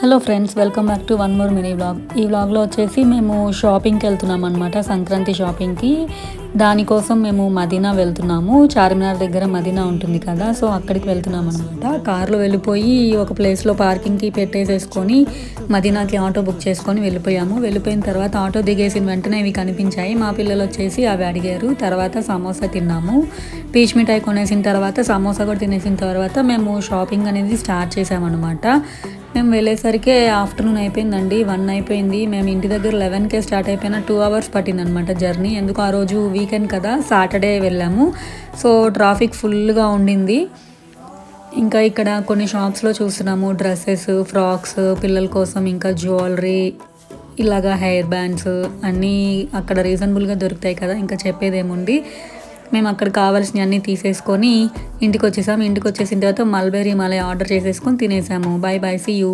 Hello friends, welcome back to one more mini vlog. ఈ వ్లాగ్లో వచ్చేసి మేము షాపింగ్కి వెళ్తున్నాం అనమాట, సంక్రాంతి షాపింగ్కి. దానికోసం మేము మదీనా వెళ్తున్నాము. చార్మినార్ దగ్గర మదీనా ఉంటుంది కదా, సో అక్కడికి వెళ్తున్నాం అనమాట. కార్లో వెళ్ళిపోయి ఒక ప్లేస్లో పార్కింగ్కి పెట్టేసేసుకొని మదీనాకి ఆటో బుక్ చేసుకొని వెళ్ళిపోయాము. వెళ్ళిపోయిన తర్వాత ఆటో దిగేసిన వెంటనే ఇవి కనిపించాయి. మా పిల్లలు వచ్చేసి అవి అడిగారు. తర్వాత సమోసా తిన్నాము. పీచ్ మిఠాయి కొనేసిన తర్వాత సమోసా కూడా తినేసిన తర్వాత మేము షాపింగ్ అనేది స్టార్ట్ చేసామన్నమాట. మేము వెళ్ళేసరికి ఆఫ్టర్నూన్ అయిపోయిందండి, 1 అయిపోయింది. మేము ఇంటి దగ్గర 11కే స్టార్ట్ అయిపోయిన 2 అవర్స్ పట్టిందనమాట జర్నీ. ఎందుకు ఆ రోజు వీకెండ్ కదా, సాటర్డే వెళ్ళాము. సో ట్రాఫిక్ ఫుల్గా ఉండింది. ఇంకా ఇక్కడ కొన్ని షాప్స్లో చూస్తున్నాము డ్రెస్సెస్, ఫ్రాక్స్ పిల్లల కోసం, ఇంకా జ్యువెలరీ, ఇలాగా హెయిర్ బ్యాండ్స్ అన్నీ అక్కడ రీజనబుల్గా దొరుకుతాయి కదా, ఇంకా చెప్పేదేముంది. మేము అక్కడ కావాల్సినవి అన్నీ తీసేసుకొని ఇంటికి వచ్చేసాము. ఇంటికి వచ్చేసిన తర్వాత మల్బెరీ మలై ఆర్డర్ చేసేసుకొని తినేసాము. Bye bye, see you.